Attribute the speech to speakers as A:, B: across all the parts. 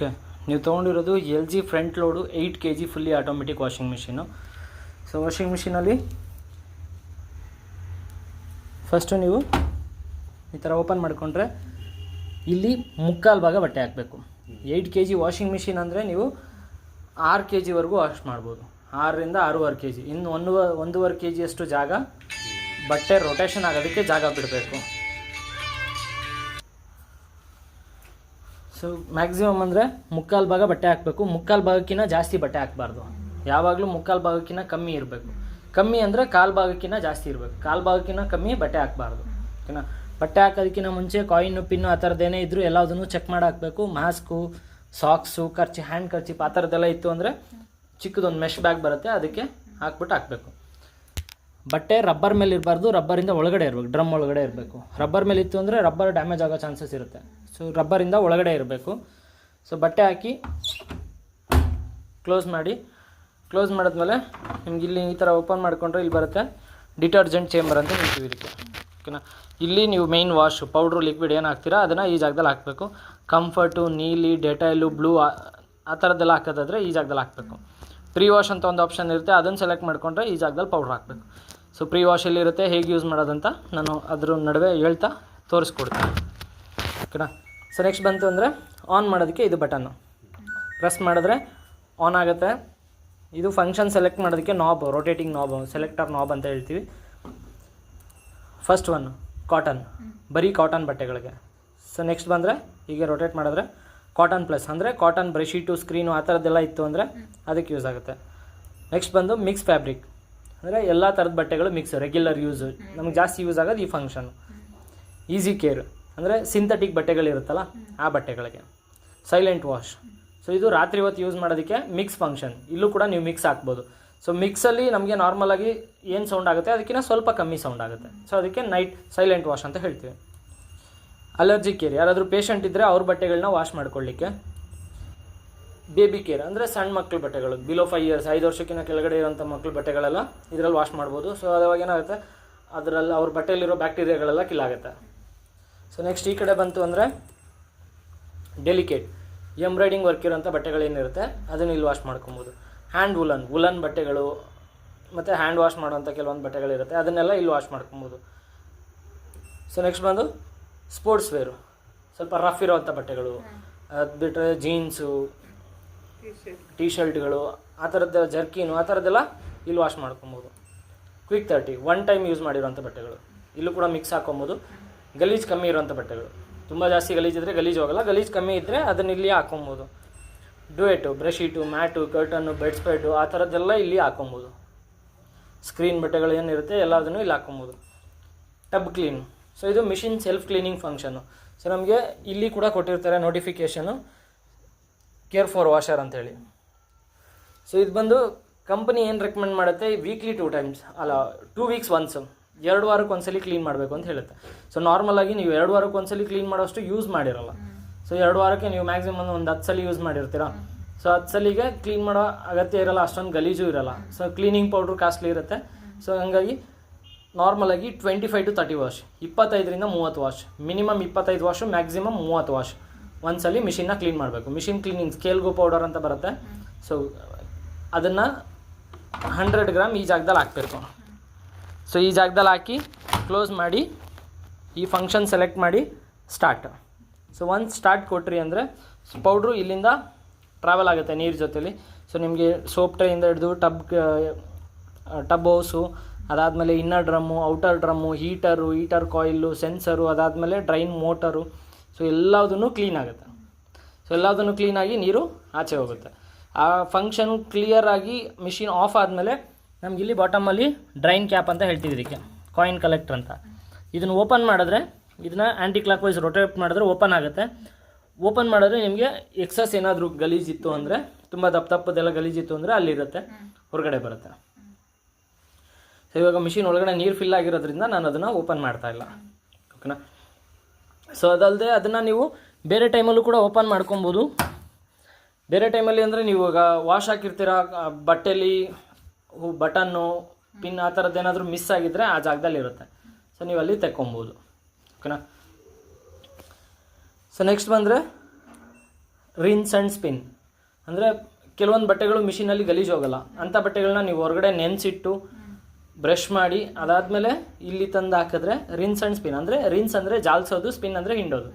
A: Okay, ನೀವು ತೊಗೊಂಡಿರೋದು LG front load 8 kg fully automatic washing machine. So washing ಮಿಷಿನಲ್ಲಿ first ನೀವು ಈ ಥರ ಓಪನ್ ಮಾಡಿಕೊಂಡ್ರೆ ಇಲ್ಲಿ ಮುಕ್ಕಾಲು ಭಾಗ ಬಟ್ಟೆ ಹಾಕಬೇಕು. 8 kg ವಾಷಿಂಗ್ ಮಿಷಿನ್ ಅಂದರೆ ನೀವು 6 kgವರೆಗೂ ವಾಶ್ ಮಾಡ್ಬೋದು. 6ರಿಂದ 6.5 kg. ಇನ್ನು 1.5 kg ಅಷ್ಟು ಜಾಗ ಬಟ್ಟೆ ರೊಟೇಷನ್ ಆಗೋದಕ್ಕೆ ಜಾಗ ಬಿಡಬೇಕು. ಸೊ ಮ್ಯಾಕ್ಸಿಮಮ್ ಅಂದರೆ ಮುಕ್ಕಾಲು ಭಾಗ ಬಟ್ಟೆ ಹಾಕಬೇಕು. ಮುಕ್ಕಾಲು ಭಾಗಕ್ಕಿಂತ ಜಾಸ್ತಿ ಬಟ್ಟೆ ಹಾಕಬಾರ್ದು. ಯಾವಾಗಲೂ ಮುಕ್ಕಾಲು ಭಾಗಕ್ಕಿಂತ ಕಮ್ಮಿ ಇರಬೇಕು. ಕಮ್ಮಿ ಅಂದರೆ ಕಾಲು ಭಾಗಕ್ಕಿಂತ ಜಾಸ್ತಿ ಇರಬೇಕು. ಕಾಲು ಭಾಗಕ್ಕಿಂತ ಕಮ್ಮಿ ಬಟ್ಟೆ ಹಾಕಬಾರ್ದು. ಓಕೆನಾ. ಬಟ್ಟೆ ಹಾಕೋದಕ್ಕಿಂತ ಮುಂಚೆ ಕಾಯಿನ್ನು ಪಿನ್ನು ಆ ಥರದ್ದೇನೇ ಇದ್ದರೂ ಎಲ್ಲದನ್ನು ಚೆಕ್ ಮಾಡಿ ಹಾಕಬೇಕು. ಮಾಸ್ಕು, ಸಾಕ್ಸು, ಹ್ಯಾಂಡ್ ಕರ್ಚಿಪ್ ಆ ಥರದ್ದೆಲ್ಲ ಇತ್ತು ಅಂದರೆ ಚಿಕ್ಕದೊಂದು ಮೆಶ್ ಬ್ಯಾಗ್ ಬರುತ್ತೆ, ಅದಕ್ಕೆ ಹಾಕ್ಬಿಟ್ಟು ಹಾಕಬೇಕು. ಬಟ್ಟೆ ರಬ್ಬರ್ ಮೇಲೆ ಇರಬಾರ್ದು, ರಬ್ಬರಿಂದ ಒಳಗಡೆ ಇರಬೇಕು, ಡ್ರಮ್ ಒಳಗಡೆ ಇರಬೇಕು. ರಬ್ಬರ್ ಮೇಲೆ ಇತ್ತು ಅಂದರೆ ರಬ್ಬರ್ ಡ್ಯಾಮೇಜ್ ಆಗೋ ಚಾನ್ಸಸ್ ಇರುತ್ತೆ. ಸೊ ರಬ್ಬರಿಂದ ಒಳಗಡೆ ಇರಬೇಕು. ಸೊ ಬಟ್ಟೆ ಹಾಕಿ ಕ್ಲೋಸ್ ಮಾಡಿದ್ಮೇಲೆ ನಿಮ್ಗೆ ಇಲ್ಲಿ ಈ ಥರ ಓಪನ್ ಮಾಡಿಕೊಂಡ್ರೆ ಇಲ್ಲಿ ಬರುತ್ತೆ ಡಿಟರ್ಜೆಂಟ್ ಚೇಂಬರ್ ಅಂತ ಹೇಳ್ತೀವಿ ಇದಕ್ಕೆ. ಓಕೆನಾ. ಇಲ್ಲಿ ನೀವು ಮೈನ್ ವಾಶು ಪೌಡ್ರು ಲಿಕ್ವಿಡ್ ಏನು ಹಾಕ್ತೀರಾ ಅದನ್ನು ಈ ಜಾಗದಲ್ಲಿ ಹಾಕಬೇಕು. ಕಂಫರ್ಟು, ನೀಲಿ, ಡೆಟಾಯ್ಲು, ಬ್ಲೂ ಆ ಥರದ್ದೆಲ್ಲ ಹಾಕೋದಾದರೆ ಈ ಜಾಗದಲ್ಲಿ ಹಾಕಬೇಕು. ಪ್ರೀ ವಾಶ್ ಅಂತ ಒಂದು ಆಪ್ಷನ್ ಇರುತ್ತೆ, ಅದನ್ನು ಸೆಲೆಕ್ಟ್ ಮಾಡಿಕೊಂಡ್ರೆ ಈ ಜಾಗದಲ್ಲಿ ಪೌಡ್ರ್ ಹಾಕಬೇಕು. ಸೊ ಪ್ರೀ ವಾಶಲ್ಲಿರುತ್ತೆ, ಹೇಗೆ ಯೂಸ್ ಮಾಡೋದಂತ ನಾನು ಅದ್ರ ನಡುವೆ ಹೇಳ್ತಾ ತೋರಿಸ್ಕೊಡ್ತೀನಿ. ಓಕೆನಾ. ಸೊ ನೆಕ್ಸ್ಟ್ ಬಂತು ಅಂದರೆ ಆನ್ ಮಾಡೋದಕ್ಕೆ ಇದು ಬಟನ್ನು ಪ್ರೆಸ್ ಮಾಡಿದ್ರೆ ಆನ್ ಆಗುತ್ತೆ. ಇದು ಫಂಕ್ಷನ್ ಸೆಲೆಕ್ಟ್ ಮಾಡೋದಕ್ಕೆ knob, rotating knob, selector knob ಅಂತ ಹೇಳ್ತೀವಿ. ಫಸ್ಟ್ ಒನ್ ಕಾಟನ್, ಬರೀ ಕಾಟನ್ ಬಟ್ಟೆಗಳಿಗೆ. ಸೊ ನೆಕ್ಸ್ಟ್ ಬಂದರೆ ಹೀಗೆ ರೊಟೇಟ್ ಮಾಡಿದ್ರೆ ಕಾಟನ್ ಪ್ಲಸ್ ಅಂದರೆ ಕಾಟನ್ ಬ್ರಷೀಟು, ಸ್ಕ್ರೀನು ಆ ಥರದ್ದೆಲ್ಲ ಇತ್ತು ಅಂದರೆ ಅದಕ್ಕೆ ಯೂಸ್ ಆಗುತ್ತೆ. ನೆಕ್ಸ್ಟ್ ಬಂದು ಮಿಕ್ಸ್ ಫ್ಯಾಬ್ರಿಕ್ ಅಂದರೆ ಎಲ್ಲ ಥರದ ಬಟ್ಟೆಗಳು ಮಿಕ್ಸ್, ರೆಗ್ಯುಲರ್ ಯೂಸು ನಮಗೆ ಜಾಸ್ತಿ ಯೂಸ್ ಆಗೋದು ಈ ಫಂಕ್ಷನು. ಈಸಿ ಕೇರ್ ಅಂದರೆ ಸಿಂಥೆಟಿಕ್ ಬಟ್ಟೆಗಳಿರುತ್ತಲ್ಲ ಆ ಬಟ್ಟೆಗಳಿಗೆ. ಸೈಲೆಂಟ್ ವಾಶ್, ಸೊ ಇದು ರಾತ್ರಿ ಹೊತ್ತು ಯೂಸ್ ಮಾಡೋದಕ್ಕೆ ಮಿಕ್ಸ್ ಫಂಕ್ಷನ್. ಇಲ್ಲೂ ಕೂಡ ನೀವು ಮಿಕ್ಸ್ ಹಾಕ್ಬೋದು. ಸೊ ಮಿಕ್ಸಲ್ಲಿ ನಮಗೆ ನಾರ್ಮಲಾಗಿ ಏನು ಸೌಂಡ್ ಆಗುತ್ತೆ ಅದಕ್ಕಿಂತ ಸ್ವಲ್ಪ ಕಮ್ಮಿ ಸೌಂಡ್ ಆಗುತ್ತೆ. ಸೊ ಅದಕ್ಕೆ ನೈಟ್ ಸೈಲೆಂಟ್ ವಾಶ್ ಅಂತ ಹೇಳ್ತೀವಿ. ಅಲರ್ಜಿ ಕೇರ್, ಯಾರಾದರೂ ಪೇಷಂಟ್ ಇದ್ದರೆ ಅವ್ರ ಬಟ್ಟೆಗಳನ್ನ ವಾಶ್ ಮಾಡ್ಕೊಳ್ಳಿಕ್ಕೆ. ಬೇಬಿ ಕೇರ್ ಅಂದರೆ ಸಣ್ಣ ಮಕ್ಕಳ ಬಟ್ಟೆಗಳು, ಬಿಲೋ 5 years 5 ವರ್ಷಕ್ಕಿಂತ ಕೆಳಗಡೆ ಇರೋಂಥ ಮಕ್ಕಳ ಬಟ್ಟೆಗಳೆಲ್ಲ ಇದರಲ್ಲಿ ವಾಶ್ ಮಾಡ್ಬೋದು. ಸೊ ಅವಾಗ ಏನಾಗುತ್ತೆ ಅದರಲ್ಲಿ ಅವ್ರ ಬಟ್ಟೆಯಲ್ಲಿರೋ ಬ್ಯಾಕ್ಟೀರಿಯಾಗಳೆಲ್ಲ ಕಿಲ್ ಆಗುತ್ತೆ. ಸೊ ನೆಕ್ಸ್ಟ್ ಈ ಕಡೆ ಬಂತು ಅಂದರೆ ಡೆಲಿಕೇಟ್ ಎಂಬ್ರಾಯ್ಡಿಂಗ್ ವರ್ಕ್ ಇರೋಂಥ ಬಟ್ಟೆಗಳೇನಿರುತ್ತೆ ಅದನ್ನು ಇಲ್ಲಿ ವಾಶ್ ಮಾಡ್ಕೊಬೋದು. ಹ್ಯಾಂಡ್ ವುಲನ್ ಬಟ್ಟೆಗಳು ಮತ್ತು ಹ್ಯಾಂಡ್ ವಾಶ್ ಮಾಡೋಂಥ ಕೆಲವೊಂದು ಬಟ್ಟೆಗಳಿರುತ್ತೆ, ಅದನ್ನೆಲ್ಲ ಇಲ್ಲಿ ವಾಶ್ ಮಾಡ್ಕೊಬೋದು. ಸೊ ನೆಕ್ಸ್ಟ್ ಬಂದು ಸ್ಪೋರ್ಟ್ಸ್ ವೇರು, ಸ್ವಲ್ಪ ರಫ್ ಇರೋವಂಥ ಬಟ್ಟೆಗಳು, ಅದು ಬಿಟ್ಟರೆ ಜೀನ್ಸು, ಟೀ ಶರ್ಟ್ಗಳು ಆ ಥರದ್ದೆಲ್ಲ, ಜರ್ಕಿನು ಆ ಥರದ್ದೆಲ್ಲ ಇಲ್ಲಿ ವಾಶ್ ಮಾಡ್ಕೊಬೋದು. ಕ್ವಿಕ್ 30 ಒನ್ ಟೈಮ್ ಯೂಸ್ ಮಾಡಿರೋಂಥ ಬಟ್ಟೆಗಳು ಇಲ್ಲೂ ಕೂಡ ಮಿಕ್ಸ್ ಹಾಕೊಬೋದು. ಗಲೀಜು ಕಮ್ಮಿ ಇರೋಂಥ ಬಟ್ಟೆಗಳು, ತುಂಬ ಜಾಸ್ತಿ ಗಲೀಜಿದ್ರೆ ಗಲೀಜು ಹೋಗಲ್ಲ, ಗಲೀಜು ಕಮ್ಮಿ ಇದ್ದರೆ ಅದನ್ನ ಇಲ್ಲಿ ಹಾಕೊಬೋದು. ಡ್ಯೂಯೆಟು, ಬ್ರಷೀಟು, ಮ್ಯಾಟು, ಕರ್ಟನ್ನು, ಬೆಡ್ ಸ್ಪ್ರೆಡು ಆ ಥರದ್ದೆಲ್ಲ ಇಲ್ಲಿ ಹಾಕೊಬೋದು. ಸ್ಕ್ರೀನ್ ಬಟ್ಟೆಗಳು ಏನಿರುತ್ತೆ ಎಲ್ಲದನ್ನು ಇಲ್ಲಿ ಹಾಕೊಬೋದು. ಟಬ್ ಕ್ಲೀನ್, ಸೊ ಇದು machine self cleaning function. So ನಮಗೆ ಇಲ್ಲಿ ಕೂಡ ಕೊಟ್ಟಿರ್ತಾರೆ ನೋಟಿಫಿಕೇಷನು ಕೇರ್ ಫಾರ್ ವಾಷರ್ ಅಂತೇಳಿ. ಸೊ ಇದು ಬಂದು ಕಂಪನಿ ಏನು ರೆಕಮೆಂಡ್ ಮಾಡುತ್ತೆ, ವೀಕ್ಲಿ 2 times ಅಲ್ಲ 2 weeks once, 2 ವಾರಕ್ಕೆ ಒಂದ್ಸಲಿ ಕ್ಲೀನ್ ಮಾಡಬೇಕು ಅಂತ ಹೇಳುತ್ತೆ. ಸೊ ನಾರ್ಮಲಾಗಿ ನೀವು 2 ವಾರಕ್ಕೆ ಒಂದ್ಸಲಿ ಕ್ಲೀನ್ ಮಾಡೋಷ್ಟು ಯೂಸ್ ಮಾಡಿರಲ್ಲ. ಸೊ 2 ವಾರಕ್ಕೆ ನೀವು ಮ್ಯಾಕ್ಸಿಮಮ್ ಒಂದು 10 ಸಲ ಯೂಸ್ ಮಾಡಿರ್ತೀರ. ಸೊ 10 ಸಲಿಗೆ ಕ್ಲೀನ್ ಮಾಡೋ ಅಗತ್ಯ ಇರಲ್ಲ, ಅಷ್ಟೊಂದು ಗಲೀಜು ಇರಲ್ಲ. ಸೊ ಕ್ಲೀನಿಂಗ್ ಪೌಡ್ರು ಕಾಸ್ಟ್ಲಿ ಇರುತ್ತೆ. ಸೊ ಹಂಗಾಗಿ ನಾರ್ಮಲಾಗಿ 25 to 30 ವಾಶ್, 25ರಿಂದ 30 wash, minimum 25 wash, maximum 30 wash ಒಂದ್ಸಲಿ ಮಿಷಿನ್ನ ಕ್ಲೀನ್ ಮಾಡಬೇಕು. ಮಿಷಿನ್ ಕ್ಲೀನಿಂಗ್ ಸ್ಕೇಲ್ಗೋ ಪೌಡರ್ ಅಂತ ಬರುತ್ತೆ. ಸೊ ಅದನ್ನು 100 ಗ್ರಾಮ್ ಈ ಜಾಗದಲ್ಲಿ ಹಾಕಬೇಕು. ಸೊ ಈ ಜಾಗದಲ್ಲಿ ಹಾಕಿ ಕ್ಲೋಸ್ ಮಾಡಿ ಈ ಫಂಕ್ಷನ್ ಸೆಲೆಕ್ಟ್ ಮಾಡಿ ಸ್ಟಾರ್ಟ್. ಸೊ ಒಂದು ಸ್ಟಾರ್ಟ್ ಕೊಟ್ರಿ ಅಂದರೆ ಪೌಡ್ರು ಇಲ್ಲಿಂದ ಟ್ರಾವೆಲ್ ಆಗುತ್ತೆ ನೀರು ಜೊತೆಲಿ. ಸೊ ನಿಮಗೆ ಸೋಪ್ ಟ್ರೈಯಿಂದ ಹಿಡಿದು ಟಬ್ ಹೌಸು, ಅದಾದಮೇಲೆ inner drum, outer drum, heater coil, sensor, ಅದಾದಮೇಲೆ ಡ್ರೈನ್ ಮೋಟರು, ಸೊ ಎಲ್ಲದನ್ನು ಕ್ಲೀನ್ ಆಗುತ್ತೆ. ಸೊ ಎಲ್ಲದನ್ನು ಕ್ಲೀನಾಗಿ ನೀರು ಆಚೆ ಹೋಗುತ್ತೆ. ಆ ಫಂಕ್ಷನ್ ಕ್ಲಿಯರಾಗಿ ಮಿಷಿನ್ ಆಫ್ ಆದಮೇಲೆ ನಮಗಿಲ್ಲಿ ಬಾಟಮಲ್ಲಿ ಡ್ರೈನ್ ಕ್ಯಾಪ್ ಅಂತ ಹೇಳ್ತೀವಿ ಇದಕ್ಕೆ, ಕಾಯಿನ್ ಕಲೆಕ್ಟರ್ ಅಂತ. ಇದನ್ನು ಓಪನ್ ಮಾಡಿದ್ರೆ, ಇದನ್ನ ಆ್ಯಂಟಿ ಕ್ಲಾಕ್ ವೈಸ್ ರೊಟೇಟ್ ಮಾಡಿದ್ರೆ ಓಪನ್ ಆಗುತ್ತೆ. ಓಪನ್ ಮಾಡಿದ್ರೆ ನಿಮಗೆ ಎಕ್ಸಸ್ ಏನಾದರೂ ಗಲೀಜಿತ್ತು ಅಂದರೆ, ತುಂಬ ದಪ್ಪದೆಲ್ಲ ಗಲೀಜಿತ್ತು ಅಂದರೆ ಅಲ್ಲಿರುತ್ತೆ, ಹೊರಗಡೆ ಬರುತ್ತೆ. ಸೊ ಇವಾಗ ಮಿಷಿನ್ ಒಳಗಡೆ ನೀರು ಫಿಲ್ ಆಗಿರೋದ್ರಿಂದ ನಾನು ಅದನ್ನು ಓಪನ್ ಮಾಡ್ತಾಯಿಲ್ಲ. ಓಕೆನಾ. ಸೊ ಅದಲ್ಲದೆ ಅದನ್ನು ನೀವು ಬೇರೆ ಟೈಮಲ್ಲೂ ಕೂಡ ಓಪನ್ ಮಾಡ್ಕೊಬೋದು. ಬೇರೆ ಟೈಮಲ್ಲಿ ಅಂದರೆ ನೀವು ಇವಾಗ ವಾಶ್ ಹಾಕಿರ್ತೀರ, ಬಟ್ಟೆಯಲ್ಲಿ ಬಟನ್ನು, ಪಿನ್ ಆ ಥರದ್ದು ಏನಾದರೂ ಮಿಸ್ ಆಗಿದ್ದರೆ ಆ ಜಾಗದಲ್ಲಿ ಇರುತ್ತೆ. ಸೊ ನೀವು ಅಲ್ಲಿ ತೆಕ್ಕೊಬೋದು. ಓಕೆನಾ. ಸೊ ನೆಕ್ಸ್ಟ್ ಬಂದರೆ ರಿನ್ಸ್ ಆ್ಯಂಡ್ ಸ್ಪಿನ್. ಅಂದರೆ ಕೆಲವೊಂದು ಬಟ್ಟೆಗಳು ಮಿಷಿನಲ್ಲಿ ಗಲೀಜು ಹೋಗಲ್ಲ, ಅಂಥ ಬಟ್ಟೆಗಳನ್ನ ನೀವು ಹೊರಗಡೆ ನೆನೆಸಿಟ್ಟು ಬ್ರಷ್ ಮಾಡಿ ಅದಾದಮೇಲೆ ಇಲ್ಲಿ ತಂದು ಹಾಕಿದ್ರೆ ರಿನ್ಸ್ ಆ್ಯಂಡ್ ಸ್ಪಿನ್. ಅಂದರೆ ರಿನ್ಸ್ ಅಂದರೆ ಜಾಲಿಸೋದು, ಸ್ಪಿನ್ ಅಂದರೆ ಹಿಂಡೋದು.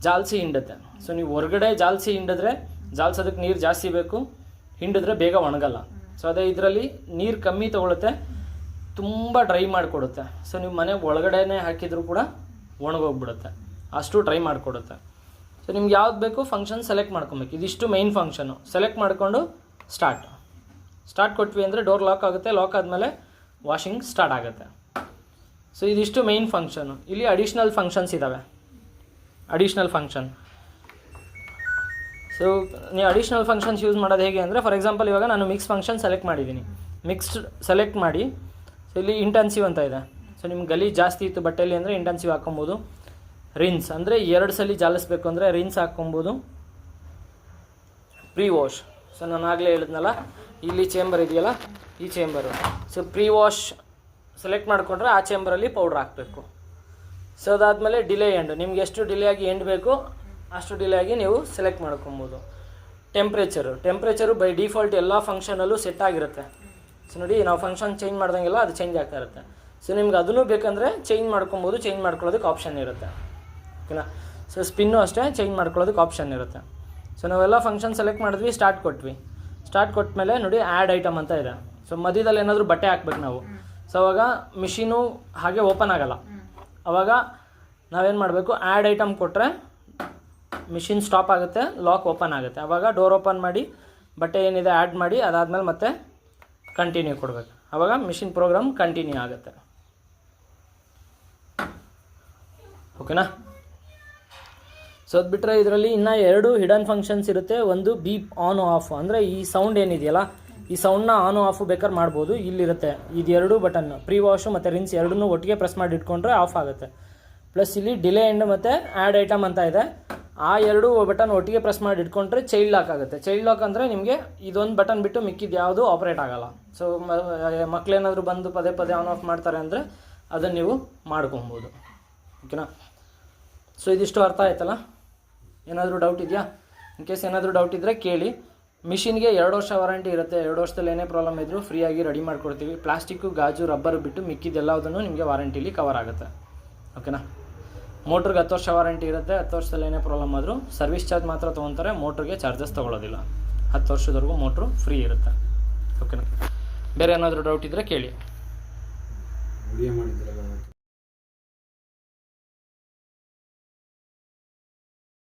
A: ಜಾಲಿಸಿ ಹಿಂಡುತ್ತೆ. ಸೊ ನೀವು ಹೊರಗಡೆ ಜಾಲಿಸಿ ಹಿಂಡಿದ್ರೆ ಜಾಲಿಸೋದಕ್ಕೆ ನೀರು ಜಾಸ್ತಿ ಬೇಕು, ಹಿಂಡಿದ್ರೆ ಬೇಗ ಒಣಗಲ್ಲ. ಸೊ ಅದೇ ಇದರಲ್ಲಿ ನೀರು ಕಮ್ಮಿ ತೊಗೊಳುತ್ತೆ, ತುಂಬ ಡ್ರೈ ಮಾಡಿಕೊಡುತ್ತೆ. ಸೊ ನೀವು ಮನೆ ಒಳಗಡೆನೇ ಹಾಕಿದರೂ ಕೂಡ ಒಣಗೋಗ್ಬಿಡುತ್ತೆ, ಅಷ್ಟು ಡ್ರೈ ಮಾಡಿಕೊಡುತ್ತೆ. ಸೊ ನಿಮ್ಗೆ ಯಾವ್ದು ಬೇಕು ಫಂಕ್ಷನ್ ಸೆಲೆಕ್ಟ್ ಮಾಡ್ಕೊಬೇಕು. ಇದಿಷ್ಟು ಮೈನ್ ಫಂಕ್ಷನು. ಸೆಲೆಕ್ಟ್ ಮಾಡಿಕೊಂಡು ಸ್ಟಾರ್ಟ್ ಕೊಟ್ವಿ ಅಂದರೆ ಡೋರ್ ಲಾಕ್ ಆಗುತ್ತೆ. ಲಾಕ್ ಆದಮೇಲೆ ವಾಷಿಂಗ್ ಸ್ಟಾರ್ಟ್ ಆಗುತ್ತೆ. ಸೊ ಇದಿಷ್ಟು ಮೈನ್ ಫಂಕ್ಷನು. ಇಲ್ಲಿ ಅಡಿಷ್ನಲ್ ಫಂಕ್ಷನ್ಸ್ ಇದ್ದಾವೆ. ಅಡಿಷ್ನಲ್ ಫಂಕ್ಷನ್, ಸೊ ನೀವು ಅಡಿಷ್ನಲ್ ಫಂಕ್ಷನ್ಸ್ ಯೂಸ್ ಮಾಡೋದು ಹೇಗೆ ಅಂದರೆ, ಫಾರ್ ಎಕ್ಸಾಂಪಲ್ ಇವಾಗ ನಾನು ಮಿಕ್ಸ್ ಫಂಕ್ಷನ್ ಸೆಲೆಕ್ಟ್ ಮಾಡಿದ್ದೀನಿ. ಮಿಕ್ಸ್ಡ್ ಸೆಲೆಕ್ಟ್ ಮಾಡಿ, ಸೊ ಇಲ್ಲಿ ಇಂಟೆನ್ಸಿವ್ ಅಂತ ಇದೆ. ಸೊ ನಿಮ್ಗೆ ಗಲೀಜು ಜಾಸ್ತಿ ಇತ್ತು ಬಟ್ಟೆಯಲ್ಲಿ ಅಂದರೆ ಇಂಟೆನ್ಸಿವ್ ಹಾಕ್ಕೊಬೋದು. ರಿನ್ಸ್ ಅಂದರೆ 2 ಸಲ ಜಾಲಿಸ್ಬೇಕು ಅಂದರೆ ರಿನ್ಸ್ ಹಾಕ್ಕೊಬೋದು. ಪ್ರೀ ವಾಶ್, ಸೊ ನಾನು ಆಗಲೇ ಹೇಳಿದ್ನಲ್ಲ, ಇಲ್ಲಿ ಚೇಂಬರ್ ಇದೆಯಲ್ಲ, ಈ chamber. So pre wash select ಮಾಡಿಕೊಂಡ್ರೆ ಆ ಚೇಂಬರಲ್ಲಿ ಪೌಡ್ರ್ ಹಾಕಬೇಕು. ಸೊ ಅದಾದಮೇಲೆ ಡಿಲೇ ಎಂಡ್, ನಿಮ್ಗೆ ಎಷ್ಟು ಡಿಲೇ ಆಗಿ ಎಂಡ್ ಬೇಕು ಅಷ್ಟು ಡಿಲೇ ಆಗಿ ನೀವು ಸೆಲೆಕ್ಟ್ ಮಾಡ್ಕೊಬೋದು. ಟೆಂಪ್ರೇಚರು ಬೈ ಡಿಫಾಲ್ಟ್ ಎಲ್ಲ ಫಂಕ್ಷನಲ್ಲೂ ಸೆಟ್ ಆಗಿರುತ್ತೆ. ಸೊ ನೋಡಿ, ನಾವು ಫಂಕ್ಷನ್ ಚೇಂಜ್ ಮಾಡ್ದಂಗೆಲ್ಲ ಅದು ಚೇಂಜ್ ಆಗ್ತಾ ಇರುತ್ತೆ. ಸೊ ನಿಮ್ಗೆ ಅದನ್ನು ಬೇಕಂದರೆ ಚೇಂಜ್ ಮಾಡ್ಕೊಬೋದು, ಚೇಂಜ್ ಮಾಡ್ಕೊಳ್ಳೋದಕ್ಕೆ ಆಪ್ಷನ್ ಇರುತ್ತೆ. ಓಕೆನಾ. ಸೊ ಸ್ಪಿನ್ನು ಅಷ್ಟೇ ಚೇಂಜ್ ಮಾಡ್ಕೊಳ್ಳೋದಕ್ಕೆ ಆಪ್ಷನ್ ಇರುತ್ತೆ. ಸೊ ನಾವೆಲ್ಲ ಫಂಕ್ಷನ್ ಸೆಲೆಕ್ಟ್ ಮಾಡಿದ್ವಿ, ಸ್ಟಾರ್ಟ್ ಕೊಟ್ಟಮೇಲೆ ನೋಡಿ ಆ್ಯಡ್ ಐಟಮ್ ಅಂತ ಇದೆ. ಸೊ ಮಧ್ಯದಲ್ಲಿ ಏನಾದರೂ ಬಟ್ಟೆ ಹಾಕ್ಬೇಕು ನಾವು. ಸೊ ಅವಾಗ ಮಿಷಿನು ಹಾಗೆ ಓಪನ್ ಆಗೋಲ್ಲ. ಅವಾಗ ನಾವೇನು ಮಾಡಬೇಕು, ಆ್ಯಡ್ ಐಟಮ್ ಕೊಟ್ಟರೆ ಮಿಷಿನ್ ಸ್ಟಾಪ್ ಆಗುತ್ತೆ, ಲಾಕ್ ಓಪನ್ ಆಗುತ್ತೆ. ಆವಾಗ ಡೋರ್ ಓಪನ್ ಮಾಡಿ ಬಟ್ಟೆ ಏನಿದೆ ಆ್ಯಡ್ ಮಾಡಿ ಅದಾದಮೇಲೆ ಮತ್ತೆ ಕಂಟಿನ್ಯೂ ಕೊಡಬೇಕು. ಆವಾಗ ಮಿಷಿನ್ ಪ್ರೋಗ್ರಾಮ್ ಕಂಟಿನ್ಯೂ ಆಗುತ್ತೆ. ಓಕೆನಾ. ಸೊ ಅದು ಬಿಟ್ಟರೆ ಇದರಲ್ಲಿ ಇನ್ನೂ 2 ಹಿಡನ್ ಫಂಕ್ಷನ್ಸ್ ಇರುತ್ತೆ. ಒಂದು ಬೀಪ್ ಆನ್ ಆಫ್, ಅಂದರೆ ಈ ಸೌಂಡ್ ಏನಿದೆಯಲ್ಲ, ಈ ಸೌಂಡ್ನ ಆನ್ ಆಫ್ ಬೇಕಾದ್ರೆ ಮಾಡ್ಬೋದು. ಇಲ್ಲಿರುತ್ತೆ ಇದು 2 ಬಟನ್, ಪ್ರೀ ವಾಶು ಮತ್ತು ರಿನ್ಸ್ ಎರಡನ್ನೂ ಒಟ್ಟಿಗೆ ಪ್ರೆಸ್ ಮಾಡಿ ಇಟ್ಕೊಂಡ್ರೆ ಆಫ್ ಆಗುತ್ತೆ. ಪ್ಲಸ್ ಇಲ್ಲಿ ಡಿಲೇ ಎಂಡ್ ಮತ್ತು ಆ್ಯಡ್ ಐಟಮ್ ಅಂತ ಇದೆ. ಆ 2 ಬಟನ್ ಒಟ್ಟಿಗೆ ಪ್ರೆಸ್ ಮಾಡಿ ಇಟ್ಕೊಂಡ್ರೆ ಚೈಲ್ಡ್ ಲಾಕ್ ಆಗುತ್ತೆ. ಚೈಲ್ಡ್ ಲಾಕ್ ಅಂದರೆ ನಿಮಗೆ ಇದೊಂದು ಬಟನ್ ಬಿಟ್ಟು ಮಿಕ್ಕಿದ್ದು ಯಾವುದು ಆಪ್ರೇಟ್ ಆಗೋಲ್ಲ. ಸೊ ಮಕ್ಕಳೇನಾದರೂ ಬಂದು ಪದೇ ಆನ್ ಆಫ್ ಮಾಡ್ತಾರೆ ಅಂದರೆ ಅದನ್ನು ನೀವು ಮಾಡ್ಕೊಬೋದು. ಓಕೆನಾ. ಸೊ ಇದಿಷ್ಟು ಅರ್ಥ ಆಯ್ತಲ್ಲ. ಏನಾದರೂ ಡೌಟ್ ಇದೆಯಾ? ಇನ್ ಕೇಸ್ ಏನಾದರೂ ಡೌಟ್ ಇದ್ದರೆ ಕೇಳಿ. ಮಿಷಿನ್ಗೆ 2 ವರ್ಷ ವಾರಂಟಿ ಇರುತ್ತೆ. 2 ವರ್ಷದಲ್ಲಿ ಏನೇ ಪ್ರಾಬ್ಲಮ್ ಇದ್ದರೂ ಫ್ರೀಯಾಗಿ ರೆಡಿ ಮಾಡಿಕೊಡ್ತೀವಿ. ಪ್ಲಾಸ್ಟಿಕ್ಕು, ಗಾಜು, ರಬ್ಬರು ಬಿಟ್ಟು ಮಿಕ್ಕಿದ್ದೆಲ್ಲದನ್ನು ನಿಮಗೆ ವಾರಂಟಿಲಿ ಕವರ್ ಆಗುತ್ತೆ. ಓಕೆನಾ. ಮೋಟ್ರಿಗೆ 10 ವರ್ಷ ವಾರಂಟಿ ಇರುತ್ತೆ. 10 ವರ್ಷದಲ್ಲಿ ಏನೇ ಪ್ರಾಬ್ಲಮ್ ಆದರೂ ಸರ್ವಿಸ್ ಚಾರ್ಜ್ ಮಾತ್ರ ತೊಗೊತಾರೆ, ಮೋಟ್ರಿಗೆ ಚಾರ್ಜಸ್ ತೊಗೊಳ್ಳೋದಿಲ್ಲ. 10 ವರ್ಷದವರೆಗೂ ಮೋಟ್ರು ಫ್ರೀ ಇರುತ್ತೆ. ಓಕೆನಾ. ಬೇರೆ ಏನಾದರೂ ಡೌಟ್ ಇದ್ದರೆ ಕೇಳಿ.